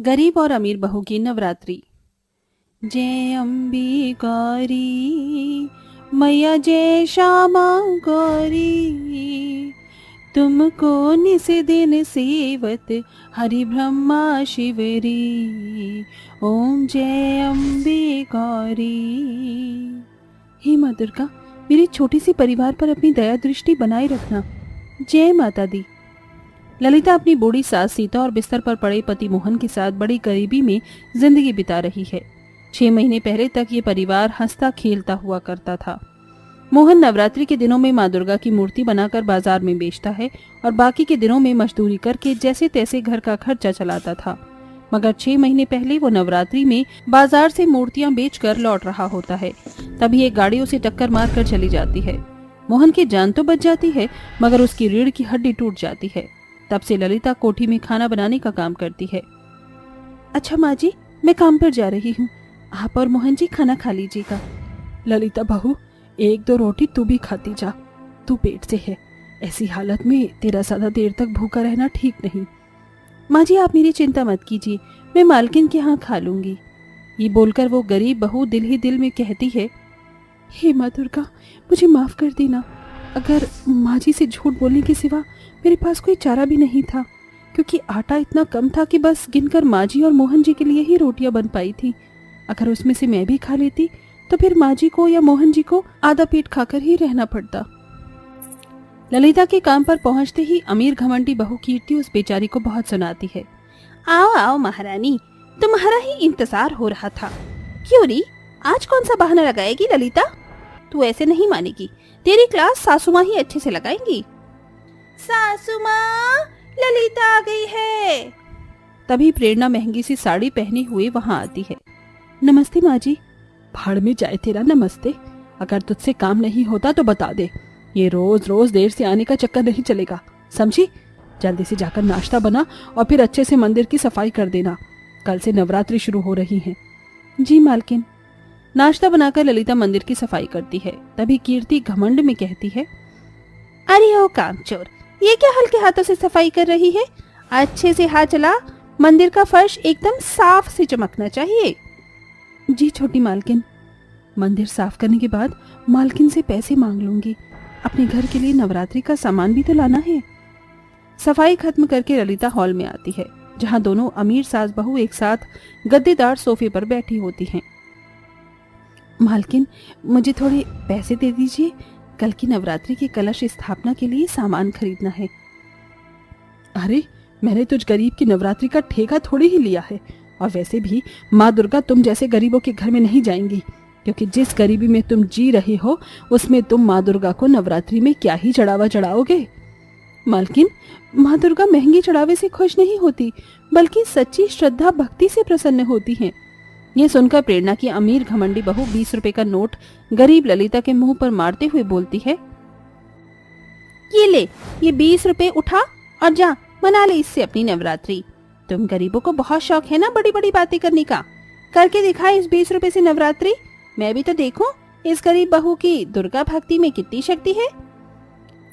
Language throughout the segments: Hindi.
गरीब और अमीर बहू की नवरात्रि। जय अम्बे गौरी मैया जय श्यामा गौरी, तुमको निस दिन सेवत हरि ब्रह्मा शिवरी, ओम जय अम्बे गौरी। हे माँ दुर्गा, मेरी छोटी सी परिवार पर अपनी दया दृष्टि बनाए रखना। जय माता दी। ललिता अपनी बूढ़ी सास सीता और बिस्तर पर पड़े पति मोहन के साथ बड़ी गरीबी में जिंदगी बिता रही है। 6 महीने पहले तक ये परिवार हंसता खेलता हुआ करता था। मोहन नवरात्रि के दिनों में माँ दुर्गा की मूर्ति बनाकर बाजार में बेचता है और बाकी के दिनों में मजदूरी करके जैसे तैसे घर का खर्चा चलाता था। मगर 6 महीने पहले वो नवरात्रि में बाजार से मूर्तियां बेचकर लौट रहा होता है। तभी एक गाड़ी उसे टक्कर मारकर चली जाती है। मोहन की जान तो बच जाती है, मगर उसकी रीढ़ की हड्डी टूट जाती है। तब से ललिता कोठी में खाना बनाने का काम करती है। अच्छा माँ जी, मैं काम पर जा रही हूँ, आप और मोहन जी खाना खा लीजिएगा। ललिता बहू, 1-2 रोटी तू भी खाती जा, तू पेट से है। ऐसी हालत में तेरा ज्यादा देर तक भूखा रहना ठीक नहीं। माँ जी आप मेरी चिंता मत कीजिए, मैं मालकिन के यहाँ खा लूंगी। ये बोलकर वो गरीब बहू दिल ही दिल में कहती है, हे माँ दुर्गा, मुझे माफ कर देना। अगर माँ जी से झूठ बोलने के सिवा मेरे पास कोई चारा भी नहीं था, क्योंकि आटा इतना कम था कि बस गिनकर माँ जी और मोहन जी के लिए ही रोटियां बन पाई थी। अगर उसमें से मैं भी खा लेती तो फिर माँ जी को या मोहन जी को आधा पेट खाकर ही रहना पड़ता। ललिता के काम पर पहुंचते ही अमीर घमंडी बहू कीर्ति उस बेचारी को बहुत सुनाती है। आओ आओ महारानी, तुम्हारा ही इंतजार हो रहा था। क्यों री, आज कौन सा बहाना लगाएगी ललिता? तू ऐसे नहीं मानेगी, तेरी क्लास सासू माँ ही अच्छे से लगाएंगी। सासू माँ, ललिता आ गई है। तभी प्रेरणा महंगी सी साड़ी पहने हुए वहां आती है। नमस्ते माँ जी। भाड़ में जाए तेरा नमस्ते। अगर तुझसे काम नहीं होता तो बता दे, ये रोज रोज देर से आने का चक्कर नहीं चलेगा, समझी? जल्दी से जाकर नाश्ता बना और फिर अच्छे से मंदिर की सफाई कर देना, कल से नवरात्रि शुरू हो रही है। जी मालकिन। नाश्ता बनाकर ललिता मंदिर की सफाई करती है। तभी कीर्ति घमंड में कहती है, अरे ओ कामचोर, ये क्या हल्के हाथों से सफाई कर रही है? अच्छे से हाथ चला, मंदिर का फर्श एकदम साफ से चमकना चाहिए। जी छोटी मालकिन। मंदिर साफ करने के बाद मालकिन से पैसे मांग लूंगी, अपने घर के लिए नवरात्रि का सामान भी तो लाना है। सफाई खत्म करके ललिता हॉल में आती है, जहां दोनों अमीर सास बहू एक साथ गद्देदार सोफे पर बैठी होती हैं। मालकिन, मुझे थोड़े पैसे दे दीजिए, कल की नवरात्रि की कलश स्थापना के लिए सामान खरीदना है। अरे, मैंने तुझ गरीब की नवरात्रि का ठेका थोड़ी ही लिया है। और वैसे भी माँ दुर्गा तुम जैसे गरीबों के घर में नहीं जाएंगी, क्योंकि जिस गरीबी में तुम जी रहे हो उसमें तुम माँ दुर्गा को नवरात्रि में क्या ही चढ़ावा चढ़ाओगे। मालकिन, माँ दुर्गा महंगे चढ़ावे से खुश नहीं होती, बल्कि सच्ची श्रद्धा भक्ति से प्रसन्न होती हैं। ये सुनकर प्रेरणा की अमीर घमंडी बहू 20 रुपए का नोट गरीब ललिता के मुंह पर मारते हुए बोलती है, ये ले, ये 20 रुपए उठा और जा मना ले इससे अपनी नवरात्रि। तुम गरीबों को बहुत शौक है ना बड़ी बड़ी बातें करने का, करके दिखा इस 20 रुपए से नवरात्रि। मैं भी तो देखूं इस गरीब बहू की दुर्गा भक्ति में कितनी शक्ति है।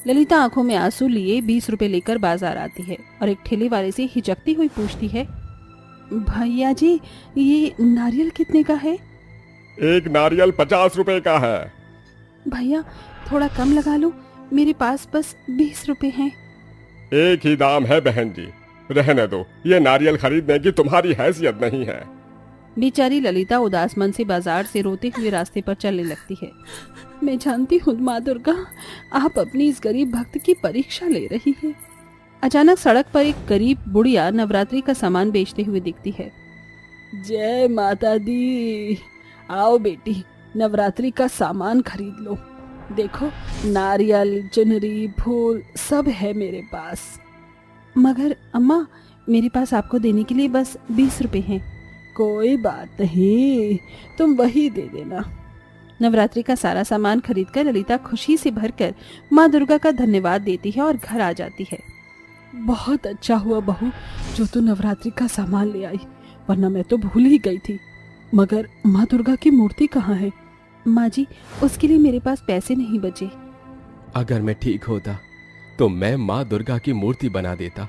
ललिता आंखों में आंसू लिए 20 रुपए लेकर बाजार आती है और एक ठेले वाले से हिचकती हुई पूछती है, भैया जी, ये नारियल कितने का है? एक नारियल 50 रुपए का है। भैया थोड़ा कम लगा लो, मेरे पास बस 20 रुपए हैं। एक ही दाम है बहन जी, रहने दो, ये नारियल खरीदने की तुम्हारी हैसियत नहीं है। बेचारी ललिता उदास मन से बाजार से रोते हुए रास्ते पर चलने लगती है। मैं जानती हूँ माँ दुर्गा, आप अपनी इस गरीब भक्त की परीक्षा ले रही है। अचानक सड़क पर एक गरीब बुढ़िया नवरात्रि का सामान बेचते हुए दिखती है। जय माता दी, आओ बेटी, नवरात्रि का सामान खरीद लो। देखो, नारियल, चुनरी, फूल सब है मेरे पास। मगर अम्मा, मेरे पास आपको देने के लिए बस 20 रुपए हैं। कोई बात नहीं, तुम वही दे देना। नवरात्रि का सारा सामान खरीदकर ललिता खुशी से भरकर माँ दुर्गा का धन्यवाद देती है और घर आ जाती है। बहुत अच्छा हुआ बहू जो तू नवरात्रि का सामान ले आई, वरना मैं तो भूल ही गई थी। मगर माँ दुर्गा की मूर्ति कहाँ है? माँ जी, उसके लिए मेरे पास पैसे नहीं बचे। अगर मैं ठीक होता तो मैं माँ दुर्गा की मूर्ति बना देता,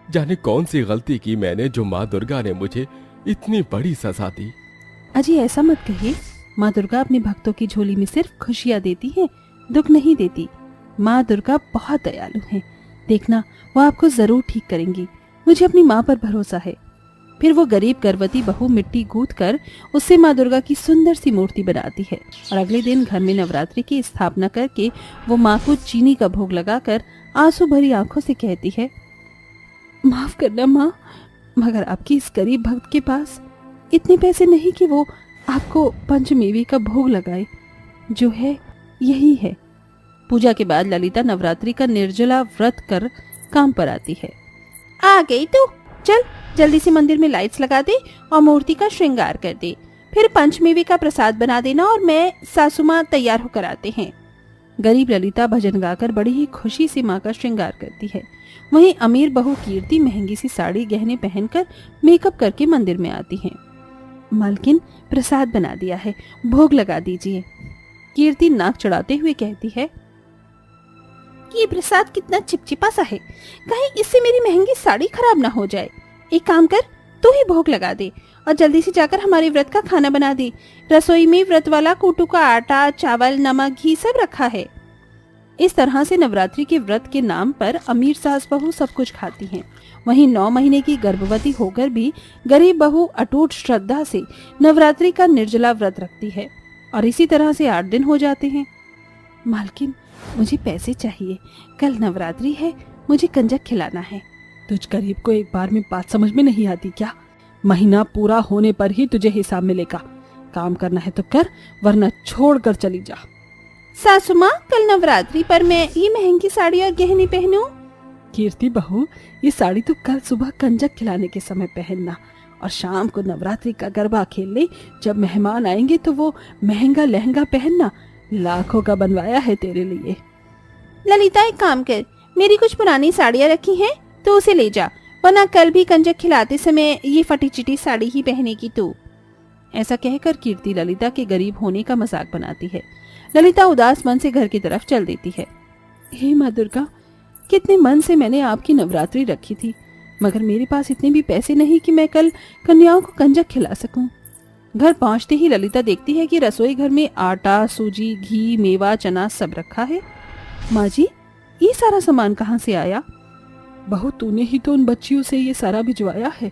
जाने कौन सी गलती की मैंने जो माँ दुर्गा ने मुझे इतनी बड़ी सजा दी। अजी ऐसा मत कहिए, माँ दुर्गा अपने भक्तों की झोली में सिर्फ खुशियाँ देती है, दुख नहीं देती। माँ दुर्गा बहुत दयालु हैं, देखना वो आपको जरूर ठीक करेंगी, मुझे अपनी माँ पर भरोसा है। फिर वो गरीब गर्भवती बहू मिट्टी गूंथ कर उससे माँ दुर्गा की सुंदर सी मूर्ति बनाती है और अगले दिन घर में नवरात्रि की स्थापना करके वो माँ को चीनी का भोग लगाकर आंसू भरी आंखों से कहती है, माफ करना माँ, मगर आपकी इस गरीब भक्त के पास इतने पैसे नहीं कि वो आपको पंचमेवे का भोग लगाए। जो है यही है। पूजा के बाद ललिता नवरात्रि का निर्जला व्रत कर काम पर आती है। आ गई तू, चल जल्दी से मंदिर में लाइट्स लगा दे और मूर्ति का श्रृंगार कर दे, फिर पंचमेवे का प्रसाद बना देना और मैं सासू माँ तैयार होकर आते हैं। गरीब ललिता भजन गाकर बड़ी ही खुशी से माँ का श्रृंगार करती है। वहीं अमीर बहू कीर्ति महंगी सी साड़ी गहने पहनकर मेकअप करके मंदिर में आती है। मालकिन प्रसाद बना दिया है, भोग लगा दीजिए। कीर्ति नाक चढ़ाते हुए कहती है, ये प्रसाद कितना चिपचिपा सा है, कहीं इससे मेरी महंगी साड़ी खराब ना हो जाए। एक काम कर, तू ही भोग लगा दे और जल्दी से जाकर हमारे व्रत का खाना बना दे। रसोई में व्रत वाला कोटू का आटा, चावल, नमक, घी सब रखा है। इस तरह से नवरात्रि के व्रत के नाम पर अमीर सास बहू सब कुछ खाती हैं। वहीं 9 महीने की गर्भवती होकर भी गरीब बहू अटूट श्रद्धा से नवरात्रि का निर्जला व्रत रखती है और इसी तरह से 8 दिन हो जाते हैं। मालकिन मुझे पैसे चाहिए, कल नवरात्रि है, मुझे कंजक खिलाना है। तुझ गरीब को एक बार में बात समझ में नहीं आती क्या? महीना पूरा होने पर ही तुझे हिसाब मिलेगा। काम करना है तो कर, वरना छोड़ कर चली जा। सासू माँ, कल नवरात्रि पर मैं ये महंगी साड़ी और गहने पहनूं? कीर्ति बहू, ये साड़ी तो कल सुबह कंजक खिलाने के समय पहनना और शाम को नवरात्रि का गरबा खेलने जब मेहमान आएंगे तो वो महंगा लहंगा पहनना। लाखों का बनवाया है तेरे लिए। ललिता एक काम कर, मेरी कुछ पुरानी साड़ियाँ रखी हैं तो उसे ले जा, वरना कल भी कंजक खिलाते समय ये फटी चिटी साड़ी ही पहनेगी तू। ऐसा कहकर कीर्ति ललिता के गरीब होने का मजाक बनाती है। ललिता उदास मन से घर की तरफ चल देती है। हे माँ दुर्गा, कितने मन से मैंने आपकी नवरात्रि रखी थी, मगर मेरे पास इतने भी पैसे नहीं कि मैं कल कन्याओं को कंजक खिला सकूं। घर पहुंचते ही ललिता देखती है कि रसोई घर में आटा, सूजी, घी, मेवा, चना सब रखा है। माँ जी, ये सारा सामान कहाँ से आया? बहू, तूने ही तो उन बच्चियों से ये सारा भिजवाया है।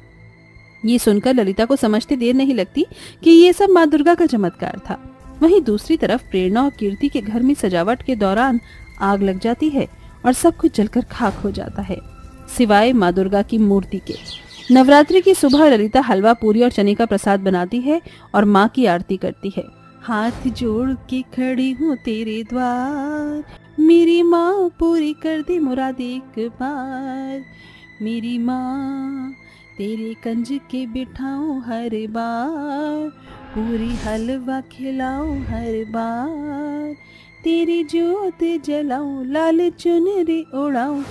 ये सुनकर ललिता को समझते देर नहीं लगती कि ये सब माँ दुर्गा का चमत्कार था। वहीं दूसरी तरफ प्रेरणा और कीर्ति के घर में सजावट के दौरान आग लग जाती है और सब कुछ जलकर खाक हो जाता है, सिवाय माँ दुर्गा की मूर्ति के। नवरात्रि की सुबह ललिता हलवा, पूरी और चने का प्रसाद बनाती है और माँ की आरती करती है। हाथ जोड़ के खड़ी हूँ तेरे द्वार, मेरी माँ पूरी कर दे मुराद एक बार। मेरी माँ तेरे कंज के बिठाऊं हर बार, पूरी हलवा खिलाऊं हर बार। तेरी ज्योत जलाऊं, लाल चुनरी उड़ाऊं,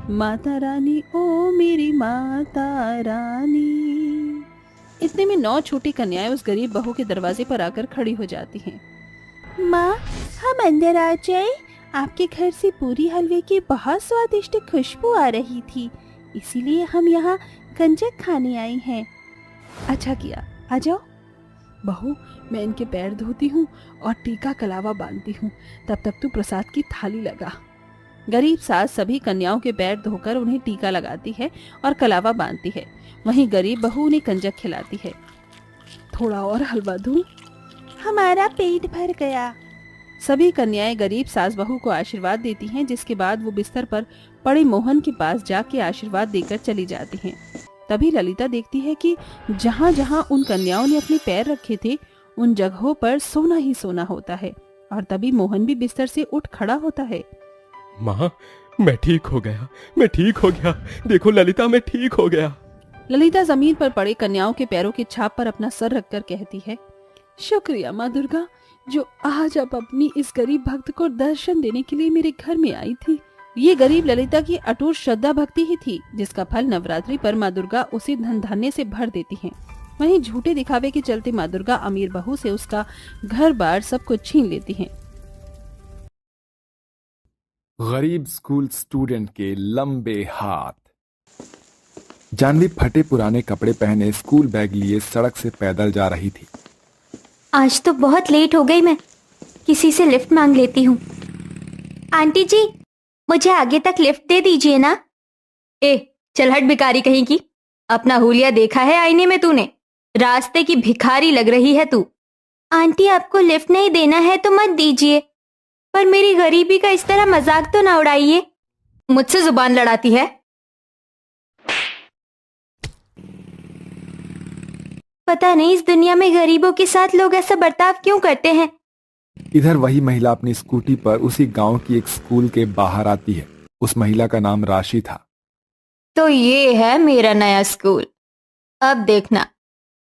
माता रानी ओ मेरी माता रानी। इतने में 9 छोटी कन्याएं उस गरीब बहू के दरवाजे पर आकर खड़ी हो जाती हैं। माँ, हम अंदर आ जाए? आपके घर से पूरी हलवे की बहुत स्वादिष्ट खुशबू आ रही थी, इसीलिए हम यहाँ कंजक खाने आई हैं। अच्छा किया, आ जाओ। बहू, मैं इनके पैर धोती हूँ और टीका कलावा बांधती हूँ, तब तक तू प्रसाद की थाली लगा। गरीब सास सभी कन्याओं के पैर धोकर उन्हें टीका लगाती है और कलावा बांधती है। वहीं गरीब बहू उन्हें कंजक खिलाती है। थोड़ा और हलवा दूं? हमारा पेट भर गया। सभी कन्याएं गरीब सास बहू को आशीर्वाद देती हैं, जिसके बाद वो बिस्तर पर पड़े मोहन के पास जाके आशीर्वाद देकर चली जाती हैं। तभी ललिता देखती है कि जहाँ जहाँ उन कन्याओं ने अपने पैर रखे थे उन जगहों पर सोना ही सोना होता है। और तभी मोहन भी बिस्तर से उठ खड़ा होता है। माँ, मैं ठीक हो गया, मैं ठीक हो गया। देखो ललिता, मैं ठीक हो गया। ललिता जमीन पर पड़े कन्याओं के पैरों की छाप पर अपना सर रखकर कहती है, शुक्रिया माँ दुर्गा, जो आज आप अपनी इस गरीब भक्त को दर्शन देने के लिए मेरे घर में आई थी। ये गरीब ललिता की अटूट श्रद्धा भक्ति ही थी, जिसका फल नवरात्रि पर माँ दुर्गा उसे धन धान्य से भर देती हैं। वहीं झूठे दिखावे के चलते माँ दुर्गा अमीर बहू से उसका घर बार सब कुछ छीन लेती हैं। गरीब स्कूल स्टूडेंट के लंबे हाथ। जानवी फटे पुराने कपड़े पहने स्कूल बैग लिए सड़क से पैदल जा रही थी। आज तो बहुत लेट हो गई, मैं किसी से लिफ्ट मांग लेती हूँ। आंटी जी, मुझे आगे तक लिफ्ट दे दीजिए ना। ए, चल हट भिखारी कहीं की। अपना हुलिया देखा है आईने में तूने? रास्ते की भिखारी लग रही है तू। आंटी, आपको लिफ्ट नहीं देना है तो मत दीजिए, पर मेरी गरीबी का इस तरह मजाक तो ना उड़ाइए। मुझसे जुबान लड़ाती है। पता नहीं इस दुनिया में गरीबों के साथ लोग ऐसा बर्ताव क्यों करते हैं। इधर वही महिला अपनी स्कूटी पर उसी गांव की एक स्कूल के बाहर आती है। उस महिला का नाम राशि था। तो ये है मेरा नया स्कूल। अब देखना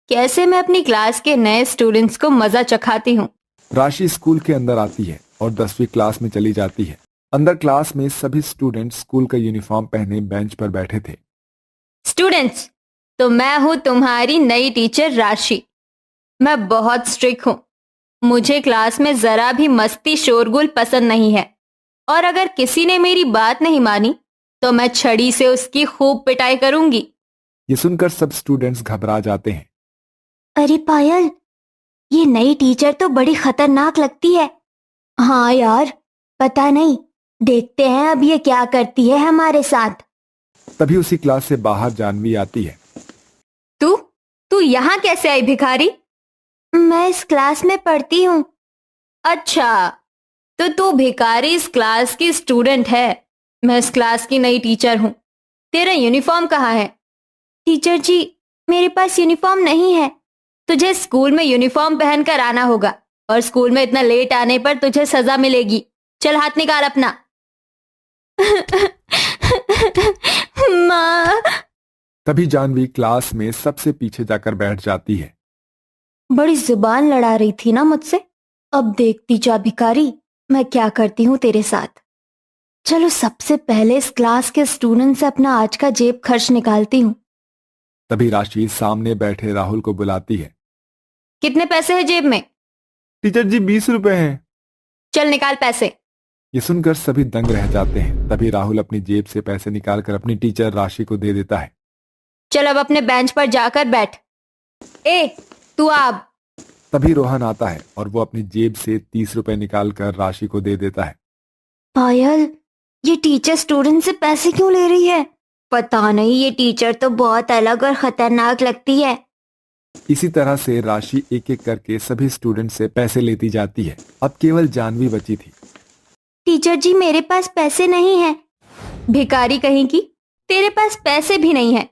कैसे मैं अपनी क्लास के नए स्टूडेंट्स को मजा चखाती हूँ। राशि स्कूल के अंदर आती है और 10वीं क्लास में चली जाती है। अंदर क्लास में सभी स्टूडेंट स्कूल का यूनिफॉर्म पहने बेंच पर बैठे थे। स्टूडेंट्स, तो मैं हूँ तुम्हारी नई टीचर राशि। मैं बहुत स्ट्रिक्ट हूँ। मुझे क्लास में जरा भी मस्ती शोरगुल पसंद नहीं है, और अगर किसी ने मेरी बात नहीं मानी तो मैं छड़ी से उसकी खूब पिटाई करूंगी। ये सुनकर सब स्टूडेंट्स घबरा जाते हैं। अरे पायल, ये नई टीचर तो बड़ी खतरनाक लगती है। हाँ यार, पता नहीं, देखते हैं अब ये क्या करती है हमारे साथ। तभी उसी क्लास से बाहर जानवी आती है। तू यहाँ कैसे आई भिखारी? मैं इस क्लास में पढ़ती हूँ। अच्छा, तो तू भिखारी इस क्लास की स्टूडेंट है। मैं इस क्लास की नई टीचर हूँ। तेरा यूनिफॉर्म कहाँ है? टीचर जी, मेरे पास यूनिफॉर्म नहीं है। तुझे स्कूल में यूनिफॉर्म पहनकर आना होगा, और स्कूल में इतना लेट आने पर तुझे सजा मिलेगी। चल हाथ निकाल अपना। माँ। तभी जानवी क्लास में सबसे पीछे जाकर बैठ जाती है। बड़ी जुबान लड़ा रही थी ना मुझसे। अब देखती जा भिखारी, मैं क्या करती हूँ तेरे साथ। चलो सबसे पहले इस क्लास के स्टूडेंट से अपना आज का जेब खर्च निकालती हूँ। तभी राशि सामने बैठे राहुल को बुलाती है। कितने पैसे है जेब में? टीचर जी 20 रुपए हैं। चल निकाल पैसे। ये सुनकर सभी दंग रह जाते हैं। तभी राहुल अपनी जेब से पैसे निकालकर अपनी टीचर राशि को दे देता है। चल अब अपने बेंच पर जाकर बैठ। ए, तू अब। तभी रोहन आता है और वो अपनी जेब से 30 रुपए निकालकर राशि को दे देता है। पायल, ये टीचर स्टूडेंट से पैसे क्यों ले रही है? पता नहीं, ये टीचर तो बहुत अलग और खतरनाक लगती है। इसी तरह से राशि एक एक करके सभी स्टूडेंट से पैसे लेती जाती है। अब केवल जानवी बची थी। टीचर जी, मेरे पास पैसे नहीं है। भिखारी कहीं की, तेरे पास पैसे भी नहीं है।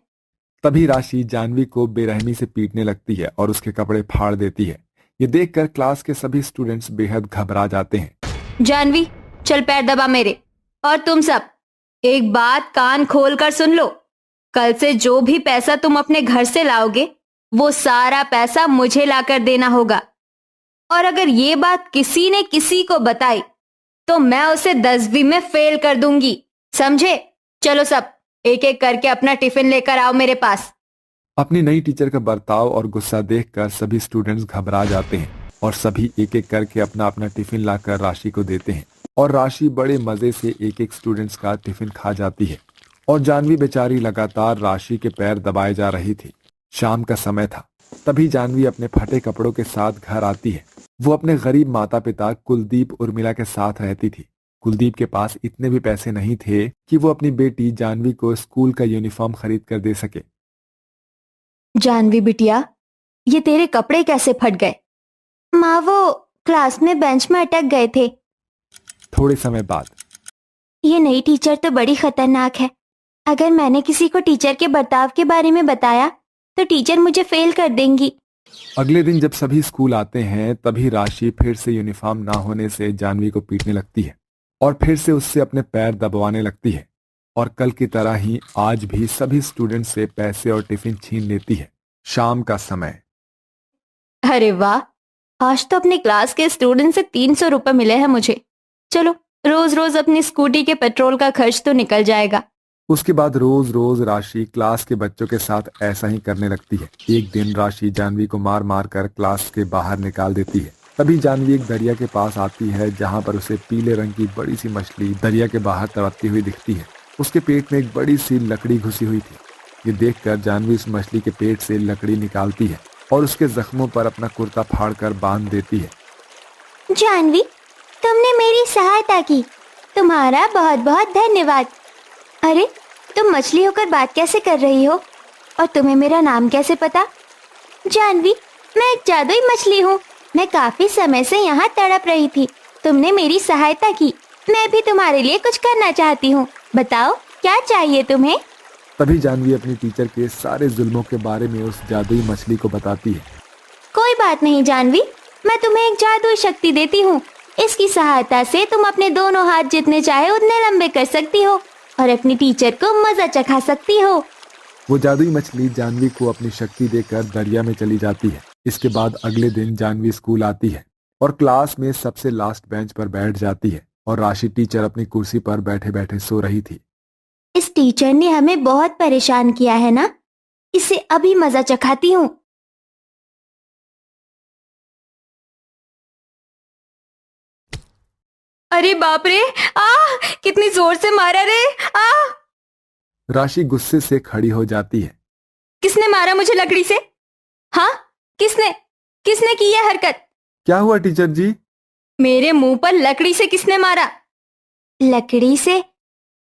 तभी राशि जानवी को बेरहमी से पीटने लगती है और उसके कपड़े फाड़ देती है। ये देखकर क्लास के सभी स्टूडेंट्स बेहद घबरा जाते हैं। जानवी, चल पैर दबा मेरे। और तुम सब एक बात कान खोल कर सुन लो। कल से जो भी पैसा तुम अपने घर से लाओगे, वो सारा पैसा मुझे लाकर देना होगा। और अगर ये बात किसी ने किसी को बताई तो मैं उसे 10वीं में फेल कर दूंगी, समझे? चलो सब एक एक करके अपना टिफिन लेकर आओ मेरे पास। अपनी नई टीचर का बर्ताव और गुस्सा देखकर सभी स्टूडेंट्स घबरा जाते हैं और सभी एक एक करके अपना अपना टिफिन लाकर राशि को देते हैं। और राशि बड़े मजे से एक एक स्टूडेंट्स का टिफिन खा जाती है। और जानवी बेचारी लगातार राशि के पैर दबाए जा रही थी। शाम का समय था। तभी जानवी अपने फटे कपड़ों के साथ घर आती है। वो अपने गरीब माता पिता कुलदीप उर्मिला के साथ रहती थी। कुलदीप के पास इतने भी पैसे नहीं थे कि वो अपनी बेटी जानवी को स्कूल का यूनिफॉर्म खरीद कर दे सके। जानवी बिटिया, ये तेरे कपड़े कैसे फट गए? माँ, वो क्लास में बेंच में अटक गए थे। थोड़े समय बाद, ये नई टीचर तो बड़ी खतरनाक है। अगर मैंने किसी को टीचर के बर्ताव के बारे में बताया तो टीचर मुझे फेल कर देंगी। अगले दिन जब सभी स्कूल आते हैं तभी राशि फिर से यूनिफॉर्म ना होने से जानवी को पीटने लगती है और फिर से उससे अपने पैर दबवाने लगती है। और कल की तरह ही आज भी सभी स्टूडेंट से पैसे और टिफिन छीन लेती है। शाम का समय। अरे वाह, आज तो अपनी क्लास के स्टूडेंट से 300 रुपए मिले हैं मुझे। चलो रोज रोज अपनी स्कूटी के पेट्रोल का खर्च तो निकल जाएगा। उसके बाद रोज रोज राशि क्लास के बच्चों के साथ ऐसा ही करने लगती है। एक दिन राशि जानवी को मार मार कर क्लास के बाहर निकाल देती है। तभी जानवी एक दरिया के पास आती है जहाँ पर उसे पीले रंग की बड़ी सी मछली दरिया के बाहर तड़पती हुई दिखती है। उसके पेट में एक बड़ी सी लकड़ी घुसी हुई थी। ये देखकर जानवी उस मछली के पेट से लकड़ी निकालती है और उसके जख्मों पर अपना कुर्ता फाड़कर बांध देती है। जानवी, तुमने मेरी सहायता की, तुम्हारा बहुत बहुत धन्यवाद। अरे, तुम मछली होकर बात कैसे कर रही हो और तुम्हें मेरा नाम कैसे पता? जानवी, मैं एक जादुई मछली हूँ। मैं काफी समय से यहाँ तड़प रही थी, तुमने मेरी सहायता की, मैं भी तुम्हारे लिए कुछ करना चाहती हूँ। बताओ क्या चाहिए तुम्हें? तभी जानवी अपनी टीचर के सारे जुल्मों के बारे में उस जादुई मछली को बताती है। कोई बात नहीं जानवी, मैं तुम्हें एक जादुई शक्ति देती हूँ। इसकी सहायता से तुम अपने दोनों हाथ जितने चाहे उतने लंबे कर सकती हो और अपनी टीचर को मजा चखा सकती हो। वो जादुई मछली जानवी को अपनी शक्ति देकर दरिया में चली जाती है। इसके बाद अगले दिन जानवी स्कूल आती है और क्लास में सबसे लास्ट बेंच पर बैठ जाती है और राशि टीचर अपनी कुर्सी पर बैठे बैठे सो रही थी। इस टीचर ने हमें बहुत परेशान किया है ना, इसे अभी मजा चखाती हूँ। अरे बाप रे, कितनी जोर से मारा रे। राशि गुस्से से खड़ी हो जाती है। किसने मारा मुझे लकड़ी से? हाँ, किसने किसने की यह हरकत? क्या हुआ टीचर जी? मेरे मुंह पर लकड़ी से किसने मारा? लकड़ी से?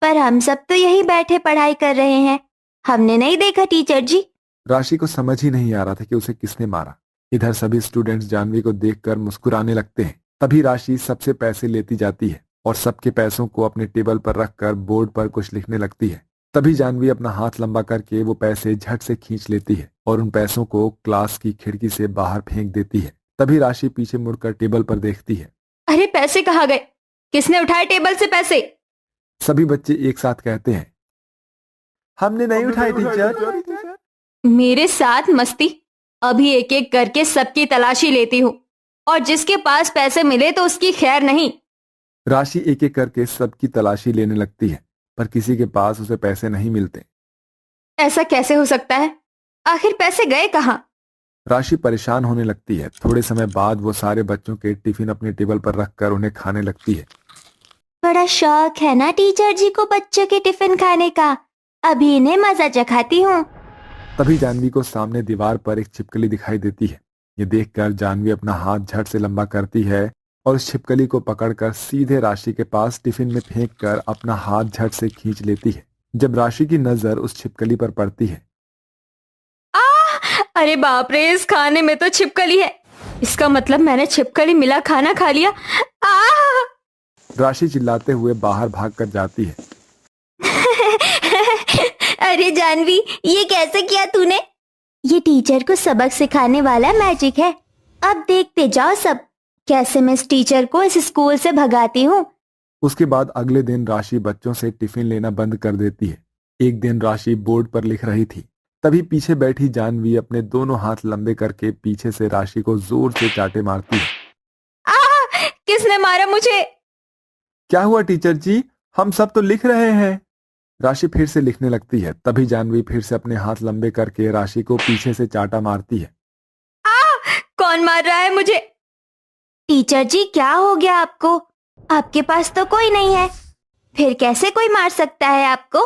पर हम सब तो यही बैठे पढ़ाई कर रहे हैं, हमने नहीं देखा टीचर जी। राशि को समझ ही नहीं आ रहा था कि उसे किसने मारा। इधर सभी स्टूडेंट्स जानवी को देखकर मुस्कुराने लगते हैं। तभी राशि सबसे पैसे लेती जाती है और सबके पैसों को अपने टेबल पर रखकर बोर्ड पर कुछ लिखने लगती है। तभी जानवी अपना हाथ लंबा करके वो पैसे झट से खींच लेती है और उन पैसों को क्लास की खिड़की से बाहर फेंक देती है। तभी राशि पीछे मुड़कर टेबल पर देखती है। अरे पैसे कहाँ गए? किसने उठाए टेबल से पैसे? सभी बच्चे एक साथ कहते हैं, हमने नहीं उठाए टीचर। मेरे साथ मस्ती? अभी एक एक करके सबकी तलाशी लेती हूँ और जिसके पास पैसे मिले तो उसकी खैर नहीं। राशि एक एक करके सबकी तलाशी लेने लगती है पर किसी के पास उसे पैसे नहीं मिलते। ऐसा कैसे हो सकता है? आखिर पैसे गए कहाँ? राशि परेशान होने लगती है। थोड़े समय बाद वो सारे बच्चों के टिफिन अपने टेबल पर रखकर उन्हें खाने लगती है। बड़ा शौक है ना टीचर जी को बच्चों के टिफिन खाने का, अभी इन्हें मजा चखाती हूँ। तभी जानवी को सामने दीवार पर एक छिपकली दिखाई देती है। ये देखकर जानवी अपना हाथ झट से लंबा करती है और उस छिपकली को पकड़कर सीधे राशि के पास टिफिन में फेंककर अपना हाथ झट से खींच लेती है। जब राशि की नजर उस छिपकली पर पड़ती है, अरे बाप रे, इस खाने में तो छिपकली है। इसका मतलब मैंने छिपकली मिला खाना खा लिया। राशि चिल्लाते हुए बाहर भागकर जाती है। अरे जानवी, ये कैसे किया तूने? ये टीचर को सबक सिखाने वाला मैजिक है। अब देखते जाओ सब कैसे मैं इस टीचर को इस स्कूल से भगाती हूँ। उसके बाद अगले दिन राशि बच्चों से टिफिन लेना बंद कर देती है। एक दिन राशि बोर्ड पर लिख रही थी, तभी पीछे बैठी जानवी अपने दोनों हाथ लंबे करके पीछे से राशि को जोर से चाटे मारती है। किसने मारा मुझे? क्या हुआ टीचर जी? हम सब तो लिख रहे हैं। राशि फिर से लिखने लगती है। तभी जानवी फिर से अपने हाथ लंबे करके राशि को पीछे से चाटा मारती है। कौन मार रहा है मुझे? टीचर जी, क्या हो गया आपको? आपके पास तो कोई नहीं है, फिर कैसे कोई मार सकता है आपको?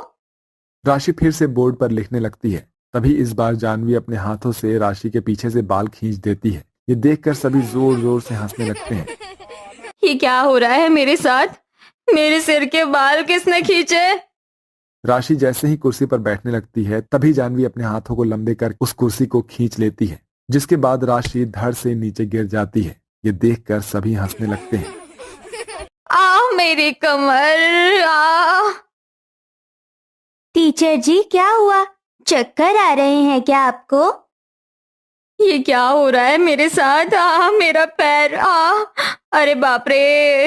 राशि फिर से बोर्ड पर लिखने लगती है। तभी इस बार जानवी अपने हाथों से राशि के पीछे से बाल खींच देती है। ये देखकर सभी जोर जोर से हंसने लगते हैं। ये क्या हो रहा है मेरे साथ? मेरे सिर के बाल किसने खींचे? राशि जैसे ही कुर्सी पर बैठने लगती है तभी जानवी अपने हाथों को लंबे कर उस कुर्सी को खींच लेती है, जिसके बाद राशि धड़ से नीचे गिर जाती है। ये देखकर सभी हंसने लगते हैं। मेरी कमर। टीचर जी, क्या हुआ? चक्कर आ रहे हैं क्या आपको? ये क्या हो रहा है मेरे साथ? मेरा पैर। अरे बाप रे,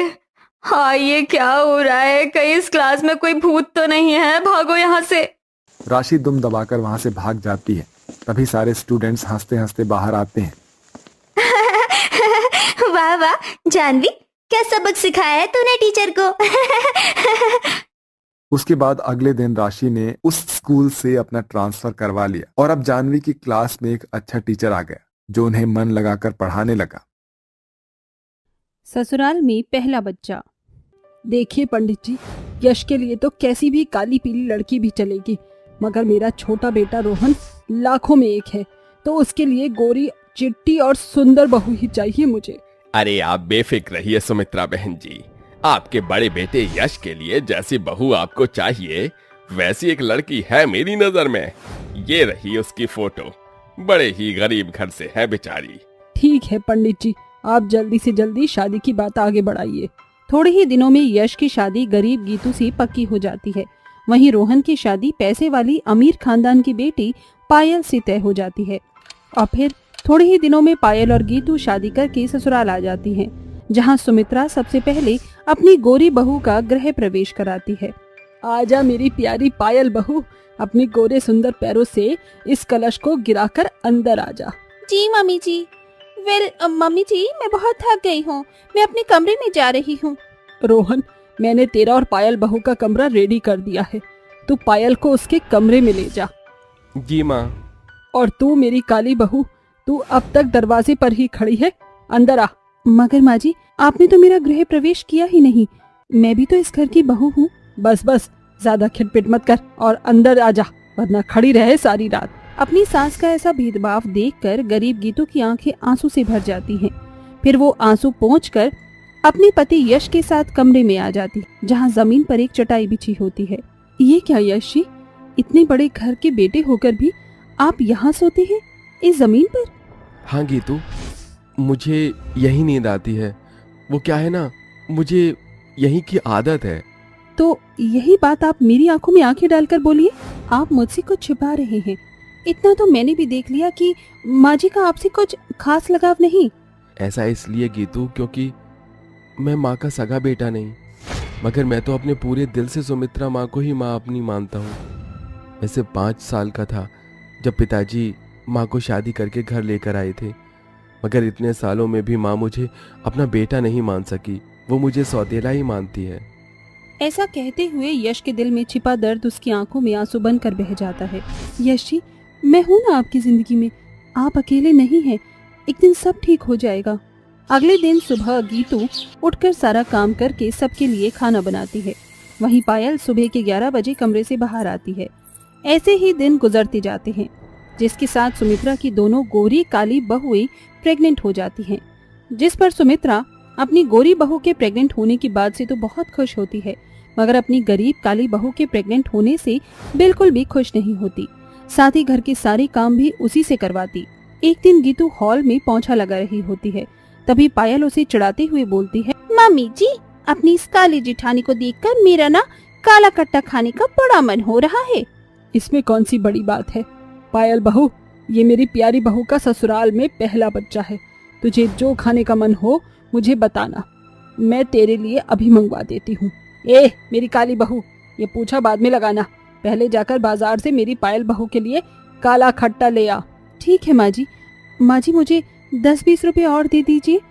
ये क्या हो रहा है? कहीं इस क्लास में कोई भूत तो नहीं है? भागो यहाँ से। राशि दुम दबाकर वहां से भाग जाती है। तभी सारे स्टूडेंट्स हंसते हंसते बाहर आते हैं। वाह वाह जानवी, क्या सबक सिखाया है तूने टीचर को? उसके बाद अगले दिन राशि ने उस स्कूल से अपना ट्रांसफर करवा लिया और अब जानवी की क्लास में एक अच्छा टीचर आ गया जो उन्हें मन लगाकर पढ़ाने लगा। ससुराल में पहला बच्चा। देखिए पंडित जी, यश के लिए तो कैसी भी काली पीली लड़की भी चलेगी, मगर मेरा छोटा बेटा रोहन लाखों में एक है, तो उसके लिए गोरी, चिट्टी और सुंदर बहू ही चाहिए मुझे। अरे आप बेफिक्र रहिए सुमित्रा बहन जी, आपके बड़े बेटे यश के लिए जैसी बहू आपको चाहिए वैसी एक लड़की है मेरी नजर में। ये रही उसकी फोटो, बड़े ही गरीब घर से है बेचारी। ठीक है पंडित जी, आप जल्दी से जल्दी शादी की बात आगे बढ़ाइए। थोड़े ही दिनों में यश की शादी गरीब गीतू से पक्की हो जाती है। वहीं रोहन की शादी पैसे वाली अमीर खानदान की बेटी पायल से तय हो जाती है। और फिर थोड़े ही दिनों में पायल और गीतू शादी करके ससुराल आ जाती हैं, जहां सुमित्रा सबसे पहले अपनी गोरी बहू का गृह प्रवेश कराती है। आजा मेरी प्यारी पायल बहू, अपनी गोरे सुंदर पैरों से इस कलश को गिराकर अंदर आजा। जी मम्मी जी। मम्मी जी, मैं बहुत थक गई हूँ, मैं अपने कमरे में जा रही हूँ। रोहन, मैंने तेरा और पायल बहू का कमरा रेडी कर दिया है, तू पायल को उसके कमरे में ले जा। जी माँ। और तू मेरी काली बहू, तू अब तक दरवाजे पर ही खड़ी है, अंदर आ। मगर माँ जी, आपने तो मेरा गृह प्रवेश किया ही नहीं, मैं भी तो इस घर की बहू हूँ। बस बस, ज्यादा खिटपिट मत कर और अंदर आ जा, वरना खड़ी रहे सारी रात। अपनी सास का ऐसा भेदभाव देखकर गरीब गीतू की आंखें आंसू से भर जाती हैं। फिर वो आंसू पोंछकर अपने पति यश के साथ कमरे में आ जाती, जहां जमीन पर एक चटाई बिछी होती है। ये क्या यश जी, इतने बड़े घर के बेटे होकर भी आप यहाँ सोते हैं, इस जमीन पर? हाँ गीतू, मुझे यही नींद आती है। वो क्या है ना, मुझे यही की आदत है। तो यही बात आप मेरी आंखों में आंखें डालकर बोलिए, आप मुझसे कुछ छिपा रहे हैं। इतना तो मैंने भी देख लिया कि माँ जी का आपसे कुछ खास लगाव नहीं। ऐसा इसलिए गीतू क्योंकि मैं माँ का सगा बेटा नहीं, मगर मैं तो अपने पूरे दिल से सुमित्रा माँ को ही माँ अपनी मानता हूँ। वैसे 5 साल का था जब पिताजी माँ को शादी करके घर लेकर आए थे, मगर इतने सालों में भी माँ मुझे अपना बेटा नहीं मान सकी, वो मुझे सौतेला ही मानती है। ऐसा कहते हुए यश के दिल में छिपा दर्द उसकी आंखों में आंसू बनकर बह जाता है। यश जी, मैं हूं ना आपकी जिंदगी में, आप अकेले नहीं हैं, एक दिन सब ठीक हो जाएगा। अगले दिन सुबह गीतू उठकर सारा काम करके सबके लिए खाना बनाती है। वहीं पायल सुबह के 11 बजे कमरे से बाहर आती है। ऐसे ही दिन गुजरते जाते हैं, जिसके साथ सुमित्रा की दोनों गोरी काली बहुएं प्रेग्नेंट हो जाती हैं, जिस पर सुमित्रा अपनी गोरी बहू के प्रेग्नेंट होने की बात से तो बहुत खुश होती है, मगर अपनी गरीब काली बहू के प्रेग्नेंट होने से बिल्कुल भी खुश नहीं होती। साथ ही घर के सारे काम भी उसी से करवाती। एक दिन गीतू हॉल में पोंछा लगा रही होती है, तभी पायल उसे चिढ़ाते हुए बोलती है, मम्मी जी, अपनी इस काली जिठानी को देखकर मेरा ना काला कट्टा खाने का बड़ा मन हो रहा है। इसमें कौन सी बड़ी बात है पायल बहू, ये मेरी प्यारी बहू का ससुराल में पहला बच्चा है। तुझे जो खाने का मन हो मुझे बताना, मैं तेरे लिए अभी मंगवा देती हूँ। ए मेरी काली बहू, ये पूछा बाद में लगाना, पहले जाकर बाजार से मेरी पायल बहू के लिए काला खट्टा ले आ। ठीक है माँ जी। माँ जी, मुझे 10-20 रुपए और दे दीजिए,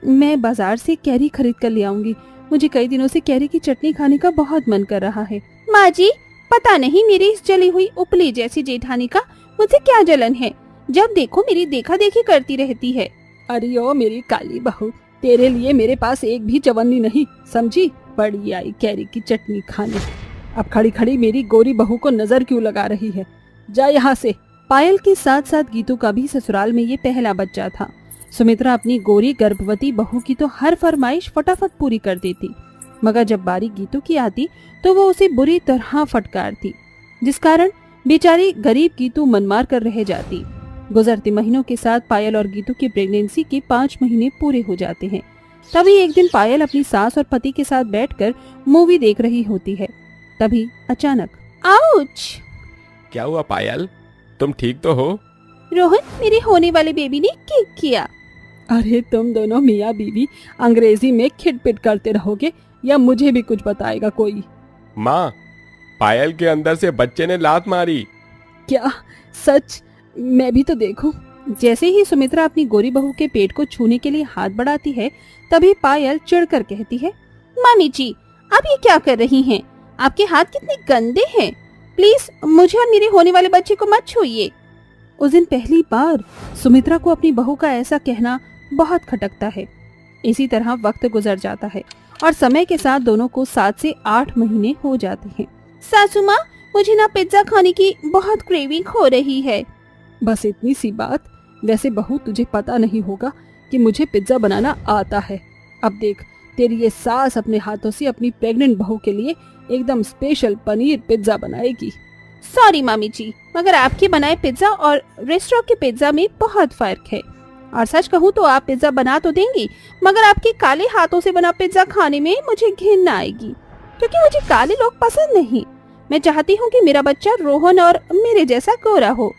मैं बाजार से कैरी खरीद कर ले आऊंगी। मुझे कई दिनों से कैरी की चटनी खाने का बहुत मन कर रहा है। माँ जी, पता नहीं मेरी इस जली हुई उपली जैसी जेठानी का मुझे क्या जलन है, जब देखो मेरी देखा देखी करती रहती है। अरे ओ मेरी काली बहू, तेरे लिए मेरे पास एक भी चवन्नी नहीं, समझी? बड़ी आई कैरी की चटनी खाने। अब खड़ी खड़ी मेरी गोरी बहू को नजर क्यों लगा रही है, जा यहाँ से। पायल के साथ साथ गीतू का भी ससुराल में ये पहला बच्चा था। सुमित्रा अपनी गोरी गर्भवती बहू की तो हर फरमाइश फटाफट पूरी कर देती, मगर जब बारी गीतू की आती तो वो उसे बुरी तरह फटकारती, जिस कारण बेचारी गरीब गीतू मनमार कर रह जाती। गुजरते महीनों के साथ पायल और गीतू की प्रेगनेंसी के 5 महीने पूरे हो जाते हैं। तभी एक दिन पायल अपनी सास और पति के साथ बैठकर मूवी देख रही होती है। तभी अचानक, आउच! क्या हुआ पायल, तुम ठीक तो हो? रोहन, मेरे होने वाले बेबी ने किक किया। अरे तुम दोनों मियाँ बीवी अंग्रेजी में खिटपिट करते रहोगे या मुझे भी कुछ बताएगा कोई? माँ, पायल के अंदर से बच्चे ने लात मारी। क्या सच? मैं भी तो देखूं। जैसे ही सुमित्रा अपनी गोरी बहू के पेट को छूने के लिए हाथ बढ़ाती है, तभी पायल चिढ़कर कहती है, मामी जी, आप ये क्या कर रही हैं? आपके हाथ कितने गंदे हैं, प्लीज मुझे और मेरे होने वाले बच्चे को मत छूइए। उस दिन पहली बार सुमित्रा को अपनी बहू का ऐसा कहना बहुत खटकता है। इसी तरह वक्त गुजर जाता है और समय के साथ दोनों को 7 से 8 महीने हो जाते हैं। सासू माँ, मुझे ना पिज्जा खाने की बहुत क्रेविंग हो रही है। बस इतनी सी बात। वैसे बहू, तुझे पता नहीं होगा कि मुझे पिज्जा बनाना आता है। अब देख, तेरी ये सास अपने हाथों से अपनी प्रेग्नेंट बहू के लिए एकदम स्पेशल पनीर पिज्जा बनाएगी। सॉरी मामी जी, मगर आपके बनाए पिज्जा और रेस्टोरेंट के पिज्जा में बहुत फर्क है। और सच कहूँ तो आप पिज्जा बना तो देंगी, मगर आपके काले हाथों से बना पिज्जा खाने में मुझे घिन आएगी, क्योंकि मुझे काले लोग पसंद नहीं। मैं चाहती हूँ कि मेरा बच्चा रोहन और मेरे जैसा गोरा हो।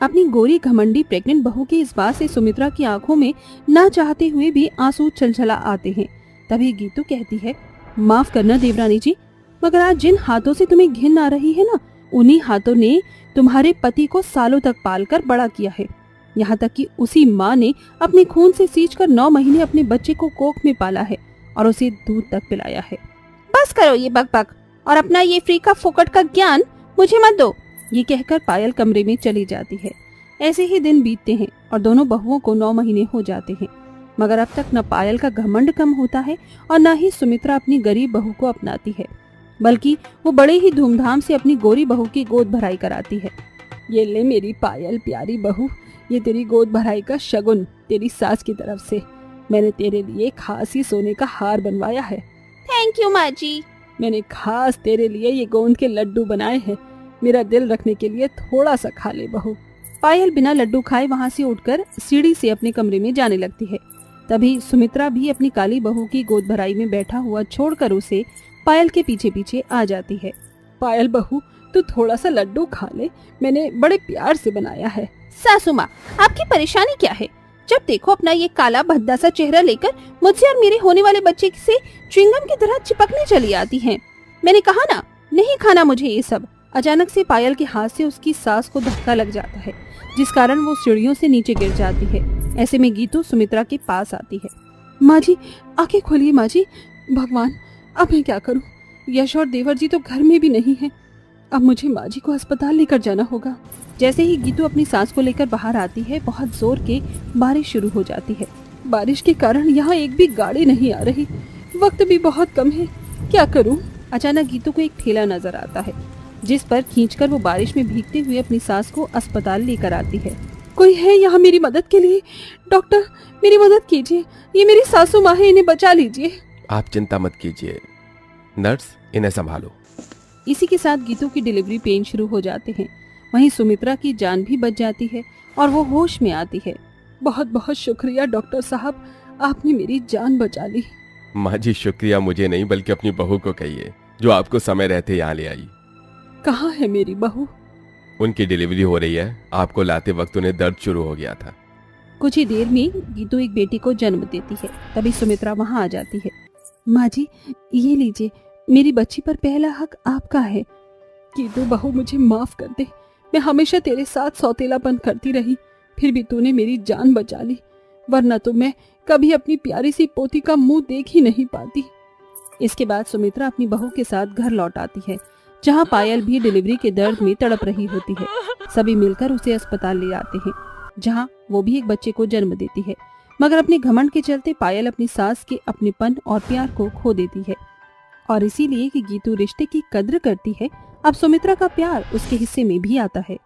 अपनी गोरी घमंडी प्रेग्नेंट बहू की इस बात से सुमित्रा की आंखों में ना चाहते हुए भी आंसू छलछला आते हैं। तभी गीतू कहती है, माफ करना देवरानी जी, मगर आज जिन हाथों से तुम्हें घिन आ रही है ना, उन्हीं हाथों ने तुम्हारे पति को सालों तक पालकर बड़ा किया है। यहाँ तक कि उसी माँ ने अपने खून से सींचकर 9 महीने अपने बच्चे को कोख में पाला है और उसे दूध तक पिलाया है। बस करो ये बकबक और अपना ये फ्री का फोकट का ज्ञान मुझे मत दो। ये कहकर पायल कमरे में चली जाती है। ऐसे ही दिन बीतते हैं और दोनों बहुओं को 9 महीने हो जाते हैं, मगर अब तक न पायल का घमंड कम होता है और न ही सुमित्रा अपनी गरीब बहू को अपनाती है, बल्कि वो बड़े ही धूमधाम से अपनी गोरी बहू की गोद भराई कराती है। ये ले मेरी पायल प्यारी बहू, ये तेरी गोद भराई का शगुन तेरी सास की तरफ से। मैंने तेरे लिए खास ही सोने का हार बनवाया है। थैंक यू माँ जी। मैंने खास तेरे लिए ये गोंद के लड्डू बनाए हैं। मेरा दिल रखने के लिए थोड़ा सा खा ले बहू। पायल बिना लड्डू खाए वहाँ से उठकर सीढ़ी से अपने कमरे में जाने लगती है। तभी सुमित्रा भी अपनी काली बहू की गोद भराई में बैठा हुआ छोड़कर उसे पायल के पीछे पीछे आ जाती है। पायल बहू, तू थोड़ा सा लड्डू खा ले, मैंने बड़े प्यार से बनाया है। सासू माँ, आपकी परेशानी क्या है? जब देखो अपना ये काला भद्दा सा चेहरा लेकर मुझसे और मेरे होने वाले बच्चे से च्युइंगम की तरह चिपकने चली आती हैं। मैंने कहा ना, नहीं खाना मुझे ये सब। अचानक से पायल के हाथ से उसकी सास को धक्का लग जाता है, जिस कारण वो सीढ़ियों से नीचे गिर जाती है। ऐसे में गीतू सुमित्रा के पास आती है। माँ जी, आंखें खोलिए माँ जी। भगवान, अब मैं क्या करूँ? यश और देवर जी तो घर में भी नहीं है। अब मुझे माँ जी को अस्पताल लेकर जाना होगा। जैसे ही गीतू अपनी सांस को लेकर बाहर आती है, बहुत जोर के बारिश शुरू हो जाती है। बारिश के कारण यहाँ एक भी गाड़ी नहीं आ रही। वक्त भी बहुत कम है, क्या करूँ? अचानक गीतू को एक ठेला नजर आता है, जिस पर खींचकर वो बारिश में भीगते हुए अपनी सास को अस्पताल लेकर आती है। कोई है यहाँ मेरी मदद के लिए? डॉक्टर, मेरी मदद कीजिए, ये मेरी सासू माँ है, इन्हें बचा लीजिए। आप चिंता मत कीजिए, नर्स इन्हें संभालो। इसी के साथ गीतू की डिलीवरी पेन शुरू हो जाते हैं। वहीं सुमित्रा की जान भी बच जाती है और वो होश में आती है। बहुत बहुत शुक्रिया डॉक्टर साहब, आपने मेरी जान बचा ली। माँ जी, शुक्रिया मुझे नहीं बल्कि अपनी बहू को कहिए, जो आपको समय रहते यहाँ ले आई। कहाँ है मेरी बहू? उनकी डिलीवरी हो रही है। आपको लाते वक्त उन्हें दर्द शुरू हो गया था। कुछ ही देर में गीतू एक बेटी को जन्म देती है। तभी सुमित्रा वहाँ आ जाती है। माँ जी, ये लीजिए, मेरी बच्ची पर पहला हक आपका है। गीतू बहू, मुझे माफ कर दे। मैं हमेशा तेरे साथ सौतेलापन करती रही, फिर भी तूने मेरी जान बचा ली, वरना तो मैं कभी अपनी प्यारी सी पोती का मुंह देख ही नहीं पाती। इसके बाद सुमित्रा अपनी बहू के साथ घर लौट आती है, जहाँ पायल भी डिलीवरी के दर्द में तड़प रही होती है। सभी मिलकर उसे अस्पताल ले जाते हैं, जहाँ वो भी एक बच्चे को जन्म देती है। मगर अपने घमंड के चलते पायल अपनी सास के अपनेपन और प्यार को खो देती है। और इसीलिए कि गीतू रिश्ते की कद्र करती है, अब सुमित्रा का प्यार उसके हिस्से में भी आता है।